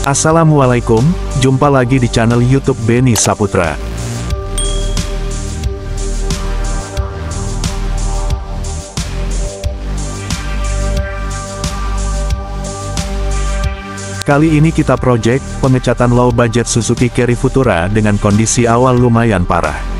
Assalamualaikum, jumpa lagi di channel YouTube Beni Saputra. Kali ini kita project pengecatan low budget Suzuki Cary Futura dengan kondisi awal lumayan parah.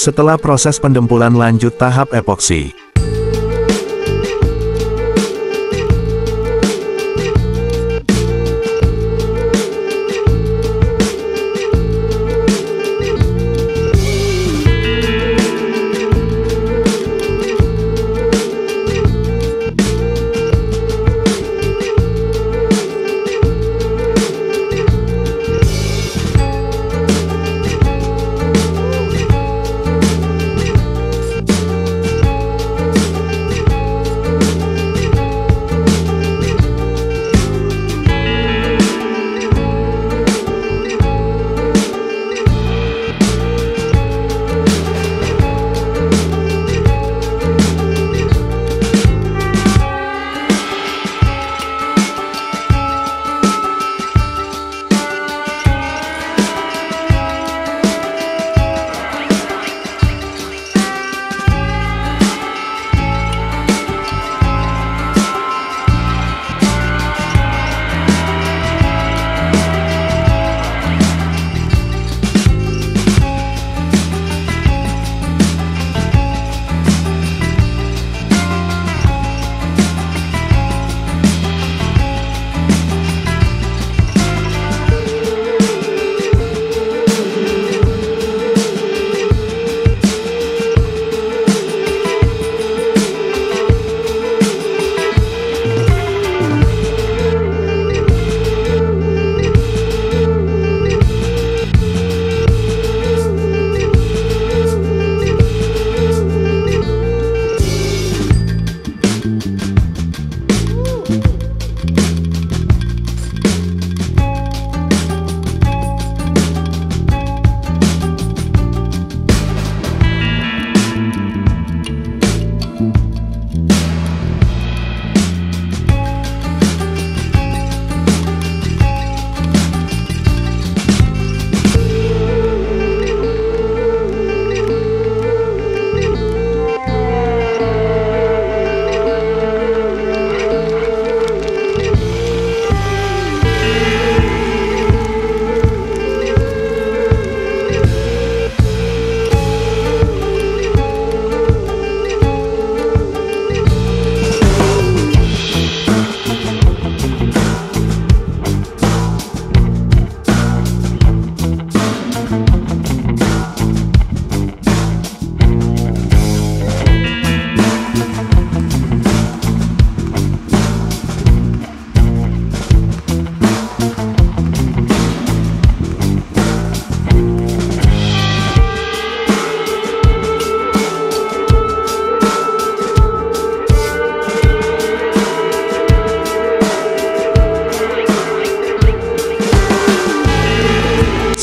Setelah proses pendempulan lanjut tahap epoksi.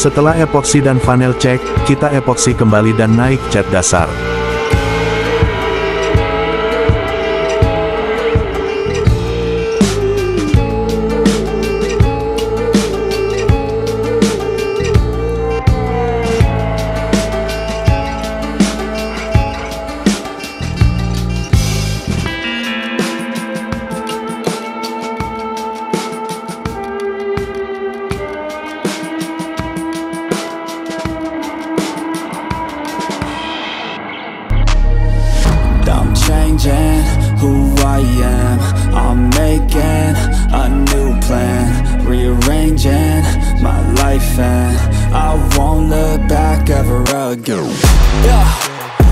Setelah epoksi dan panel cek, kita epoksi kembali dan naik cat dasar. Changing who I am, I'm making a new plan, rearranging my life and I won't look back ever again.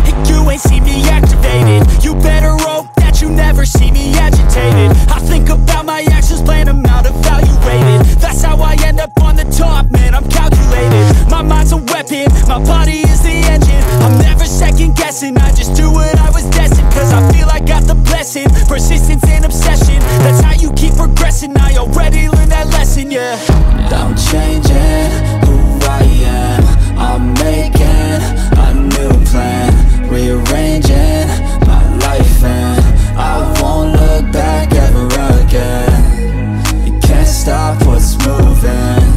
And you ain't see me activated, you better hope that you never see me agitated. I think about my actions, plan them out, evaluated. That's how I end up on the top, man, I'm calculated. My mind's a weapon, my body is the engine. I'm never second guessing, I just do what I was destined. Cause I feel I got the blessing, persistence and obsession. That's how you keep progressing, I already learned that lesson, yeah. I'm changing who I am, I'm making a new plan, rearranging my life and I won't look back ever again. You can't stop what's moving,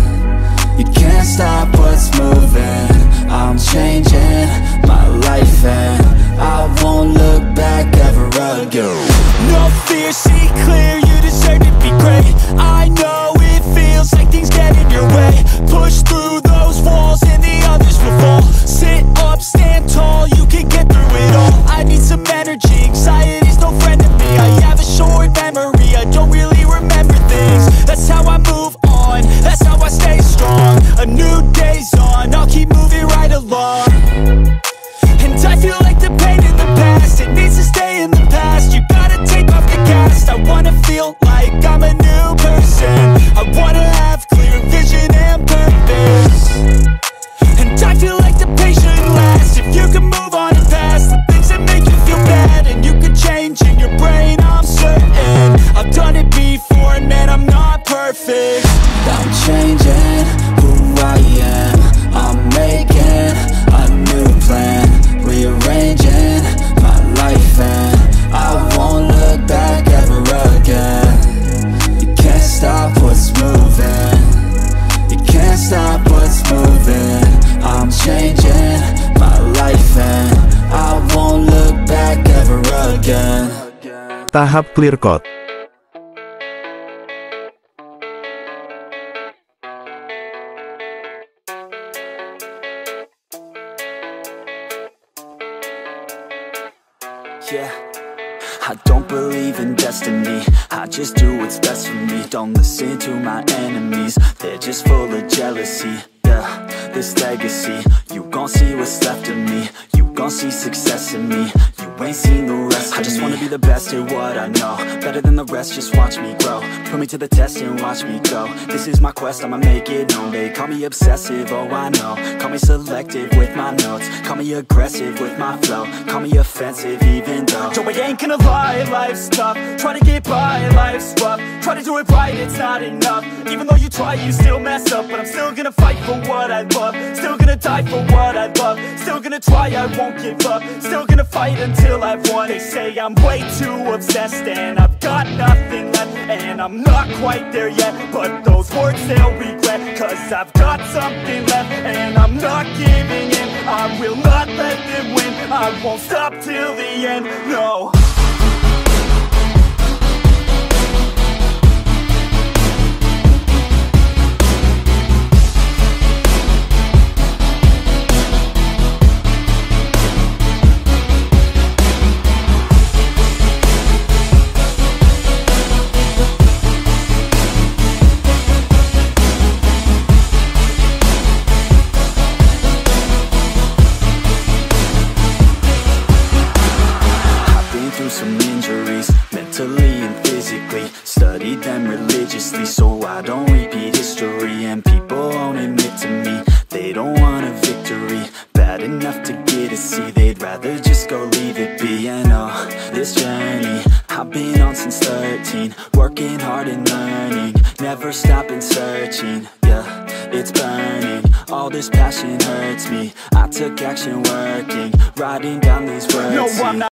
you can't stop what's moving. I'm changing my life and I won't look back ever again. No fear, see clear, you deserve to be great. I know it feels like things get in your way. Push through those walls and the others will fall. Sit up, stand tall, you can get through it all. I need some energy, anxiety's no friend to me. I have a short memory, I don't really remember things. That's how I move on, that's how I stay strong. A new day's on, I'll keep moving right along. And I feel like the pain in the past, it needs to stay in the past. You gotta take off the cast. I wanna feel like I'm a new person. I wanna have clear vision and purpose. And I feel like the pain shouldn't last. If you can move on and past the things that make you feel bad, and you can change in your brain, I'm certain. I've done it before and man, I'm not perfect. I'm changing who I am, I'm making a new plan, rearranging my life and I won't look back ever again. You can't stop what's moving, you can't stop what's moving. I'm changing my life and I won't look back ever again. Tahap clear coat. Yeah, I don't believe in destiny, I just do what's best for me. Don't listen to my enemies, they're just full of jealousy. Yeah, this legacy, you gon' see what's left of me. You gon' see success in me, you ain't seen the rest of me. I just wanna be the best at what I know, better than the rest, just watch me grow. Put me to the test and watch me go. This is my quest, I'ma make it known. They call me obsessive, oh I know. Call me selective with my notes, call me aggressive with my flow, call me offensive even though Joe, I ain't gonna lie, life's tough. Try to get by, life's rough. Try to do it right, it's not enough. Even though you try, you still mess up. But I'm still gonna fight for what I love, still gonna die for what I love, still gonna try, I won't give up, still gonna fight until I've won. They say I'm way too obsessed and I've got nothing left, and I'm not quite there yet, but those words they'll regret, cause I've got something left and I'm not giving in. I will not let them win, I won't stop till the end, no. Some injuries, mentally and physically. Studied them religiously so I don't repeat history. And people won't admit to me they don't want a victory. Bad enough to get a C, they'd rather just go leave it be. And oh, this journey I've been on since 13, working hard and learning, never stopping searching. Yeah, it's burning. All this passion hurts me. I took action working, writing down these words. No, I'm not